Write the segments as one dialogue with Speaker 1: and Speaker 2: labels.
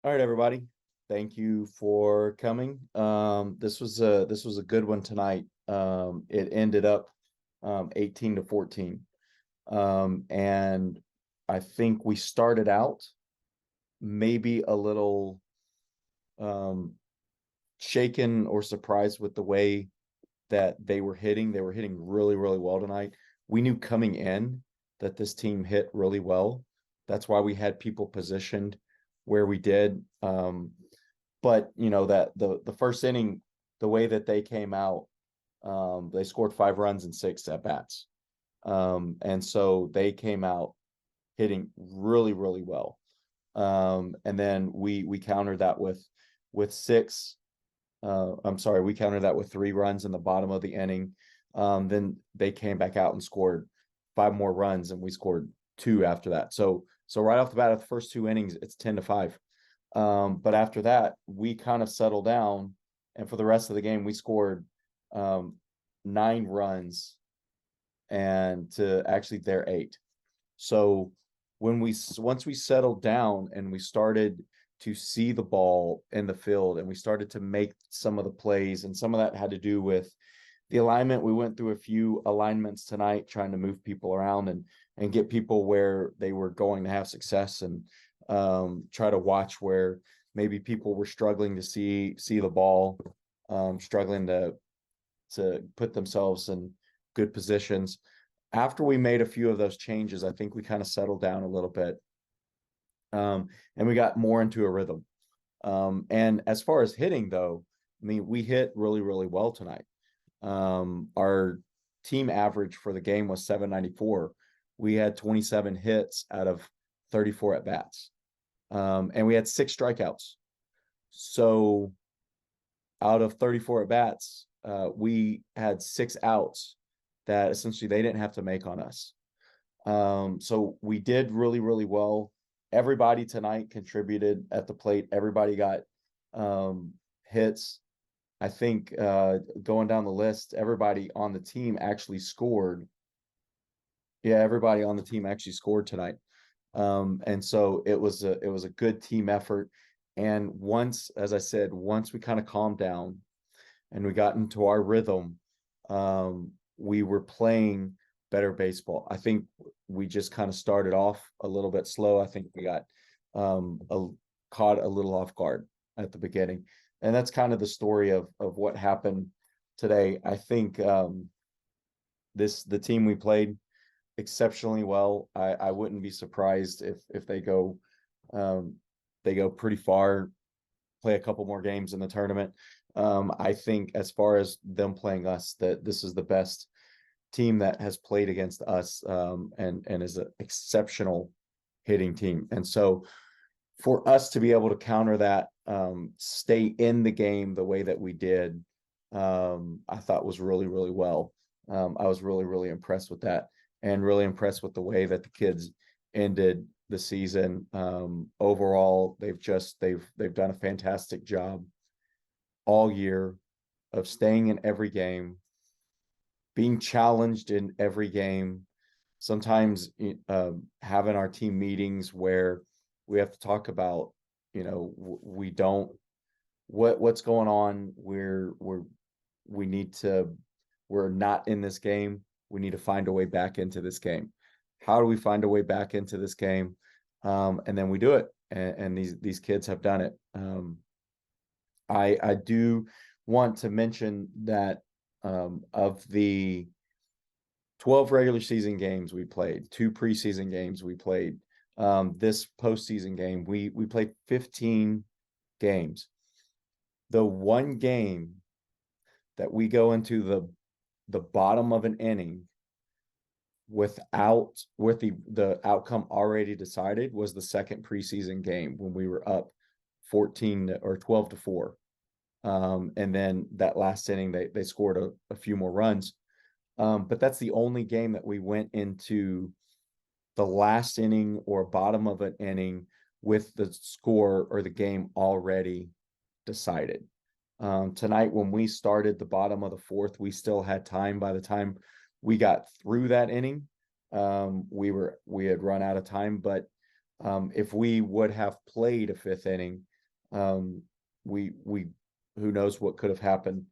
Speaker 1: All right, everybody. Thank you for coming. This was a good one tonight. It ended up 18 to 14. And I think we started out maybe a little um shaken or surprised with the way that they were hitting. They were hitting really, really well tonight. We knew coming in that this team hit really well. That's why we had people positioned where we did. But that the first inning, the way that they came out, they scored 5 runs in 6 at bats. And so they came out hitting really, really well. And then we countered that with six. I'm sorry, we countered that with 3 runs in the bottom of the inning. Then they came back out and scored 5 more runs, and we scored 2 after that. So right off the bat, at the first 2 innings, it's 10-5. But after that, we kind of settled down, and for the rest of the game, we scored 9 runs and to actually their 8. So once we settled down and we started to see the ball in the field and we started to make some of the plays, and some of that had to do with the alignment. We went through a few alignments tonight, trying to move people around and get people where they were going to have success, and try to watch where maybe people were struggling to see the ball, struggling to put themselves in good positions. After we made a few of those changes, I think we kind of settled down a little bit, and we got more into a rhythm. And as far as hitting, though, I mean, we hit really, really well tonight. Our team average for the game was 794. We had 27 hits out of 34 at bats, and we had 6 strikeouts. So out of 34 at bats, we had 6 outs that essentially they didn't have to make on us. So we did really, really well. Everybody tonight contributed at the plate. Everybody got hits. I think going down the list, everybody on the team actually scored. Yeah, everybody on the team actually scored tonight. And so it was a good team effort. And once, as I said, once we kind of calmed down and we got into our rhythm, we were playing better baseball. I think we just kind of started off a little bit slow. I think we got caught a little off guard at the beginning. And that's kind of the story of what happened today. I think the team we played exceptionally well. I wouldn't be surprised if they go pretty far, play a couple more games in the tournament. I think as far as them playing us, that this is the best team that has played against us, and is an exceptional hitting team. And so for us to be able to counter that, stay in the game the way that we did, I thought was really, really well. I was really, really impressed with that, and really impressed with the way that the kids ended the season. Overall, they've done a fantastic job all year of staying in every game, being challenged in every game. Sometimes having our team meetings where we have to talk about, we don't what's going on. We need to we're not in this game. We need to find a way back into this game. How do we find a way back into this game? And then we do it. And these kids have done it. I do want to mention that of the 12 regular season games we played, 2 preseason games we played, this postseason game, we played 15 games. The one game that we go into the bottom of an inning with the outcome already decided was the second preseason game when we were up 14 or 12-4. And then that last inning, they scored a few more runs. But that's the only game that we went into the last inning or bottom of an inning with the score or the game already decided. Tonight, when we started the bottom of the fourth, we still had time. By the time we got through that inning, we had run out of time. But if we would have played a fifth inning, Um, we who knows what could have happened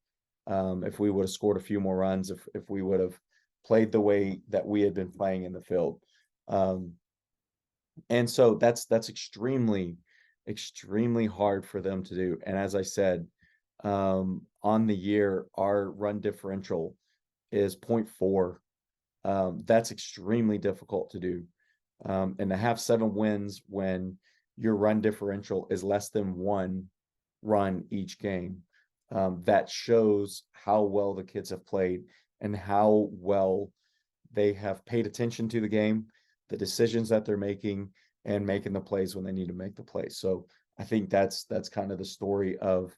Speaker 1: if we would have scored a few more runs, if we would have played the way that we had been playing in the field. Um, and so that's extremely hard for them to do. And as I said, on the year, our run differential is 0.4. That's extremely difficult to do. And to have 7 wins when your run differential is less than 1 run each game, that shows how well the kids have played and how well they have paid attention to the game, the decisions that they're making, and making the plays when they need to make the plays. So I think that's kind of the story of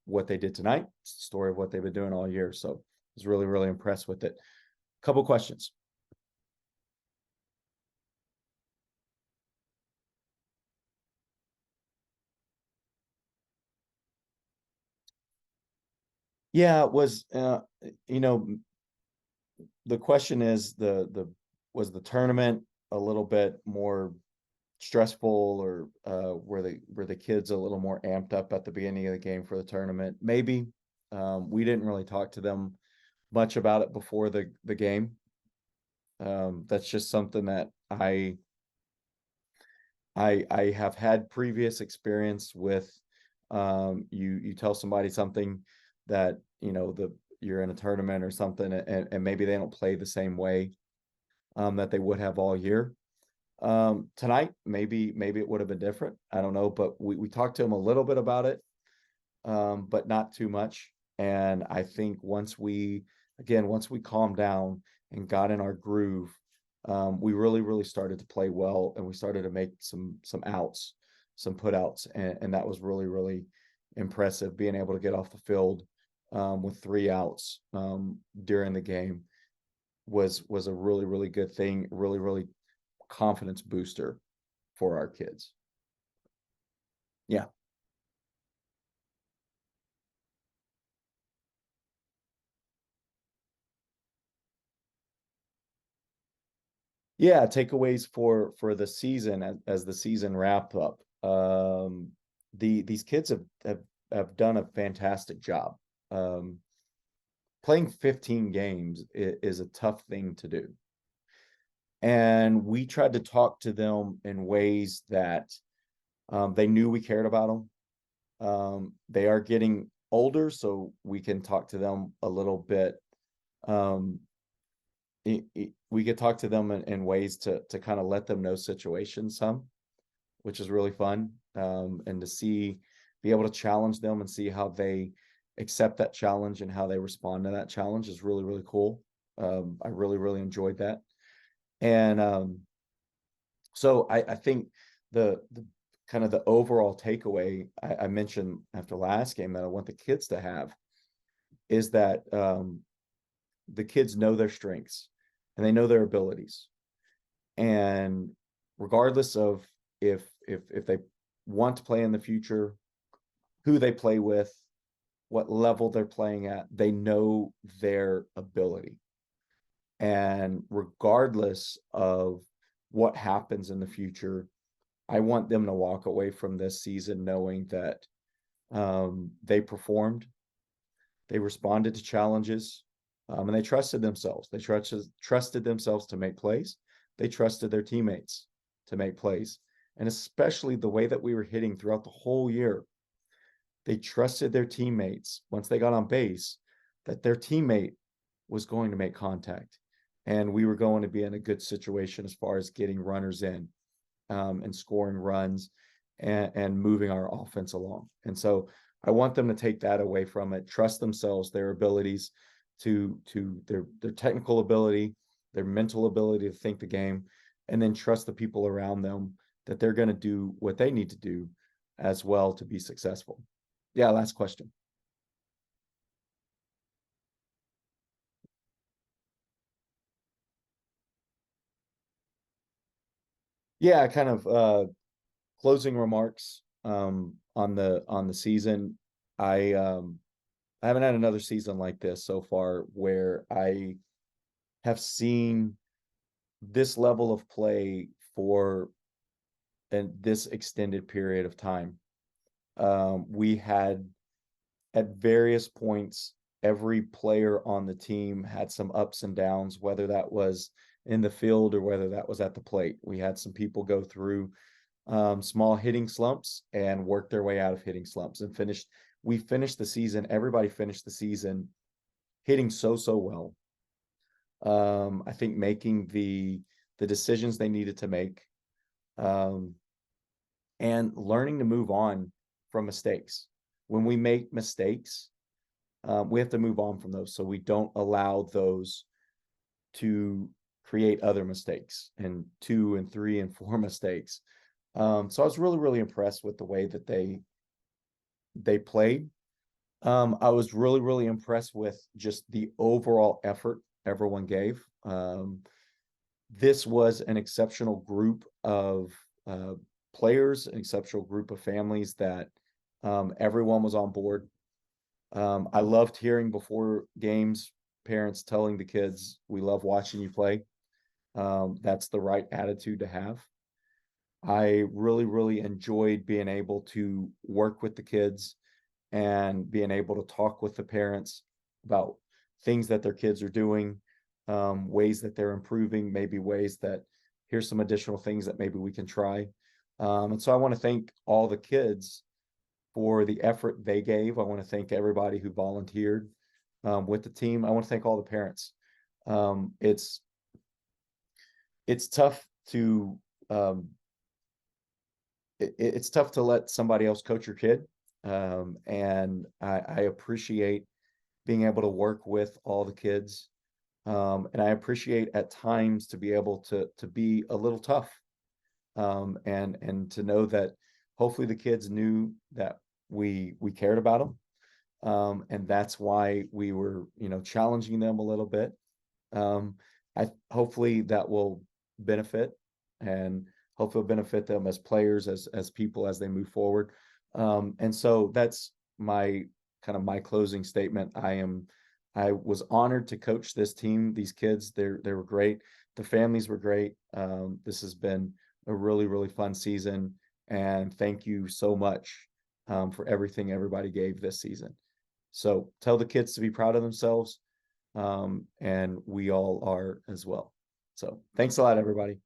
Speaker 1: what they did tonight. It's the story of what they've been doing all year. So I was really impressed with it. Couple questions. Yeah, it was you know, the question is the was the tournament a little bit more stressful, or were the kids a little more amped up at the beginning of the game for the tournament? Maybe. We didn't really talk to them much about it before the game. That's just something that I have had previous experience with. You tell somebody something that you're in a tournament or something, and maybe they don't play the same way that they would have all year. Tonight, maybe it would have been different. I don't know, but we talked to him a little bit about it, but not too much. And I think once we calmed down and got in our groove, we really started to play well, and we started to make some outs, some putouts, and that was really impressive. Being able to get off the field with 3 outs during the game was a really good thing, really confidence booster for our kids. Yeah. Yeah, takeaways for the season as the season wrap up. These kids have done a fantastic job. Um, Playing 15 games is a tough thing to do. And we tried to talk to them in ways that they knew we cared about them. They are getting older, so we can talk to them a little bit. Um, we could talk to them in ways to kind of let them know situations some, which is really fun. And to be able to challenge them and see how they accept that challenge and how they respond to that challenge is really cool. I really enjoyed that. And so I think the kind of the overall takeaway I mentioned after last game that I want the kids to have is that the kids know their strengths and they know their abilities. And regardless of if they want to play in the future, who they play with, what level they're playing at, they know their ability. And regardless of what happens in the future, I want them to walk away from this season knowing that they performed, they responded to challenges, and they trusted themselves. They trusted themselves to make plays. They trusted their teammates to make plays. And especially the way that we were hitting throughout the whole year, they trusted their teammates once they got on base that their teammate was going to make contact. And we were going to be in a good situation as far as getting runners in and scoring runs and moving our offense along. And so I want them to take that away from it, trust themselves, their abilities to their technical ability, their mental ability to think the game, and then trust the people around them that they're going to do what they need to do as well to be successful. Yeah, last question. Yeah, kind of closing remarks on the season. I haven't had another season like this so far where I have seen this level of play for this extended period of time. We had at various points, every player on the team had some ups and downs, whether that was in the field or whether that was at the plate. We had some people go through small hitting slumps and work their way out of hitting slumps and finished. We finished the season. Everybody finished the season hitting so well. I think making the decisions they needed to make, um, and learning to move on from mistakes. When we make mistakes, we have to move on from those so we don't allow those to create other mistakes and 2 and 3 and 4 mistakes. So I was really impressed with the way that they played. I was really impressed with just the overall effort everyone gave. This was an exceptional group of players, an exceptional group of families that everyone was on board. I loved hearing before games, parents telling the kids, "We love watching you play." That's the right attitude to have. I really enjoyed being able to work with the kids and being able to talk with the parents about things that their kids are doing, ways that they're improving, maybe ways that here's some additional things that maybe we can try. And so I want to thank all the kids for the effort they gave. I want to thank everybody who volunteered with the team. I want to thank all the parents. It's tough to it's tough to let somebody else coach your kid. And I appreciate being able to work with all the kids. And I appreciate at times to be able to be a little tough. And to know that hopefully the kids knew that we cared about them. And that's why we were, challenging them a little bit. I hopefully that will benefit and hopefully benefit them as players, as people as they move forward. And so that's my kind of my closing statement. I was honored to coach this team, these kids. They were great. The families were great. This has been a really fun season. And thank you so much for everything everybody gave this season. So tell the kids to be proud of themselves. And we all are as well. So thanks a lot, everybody.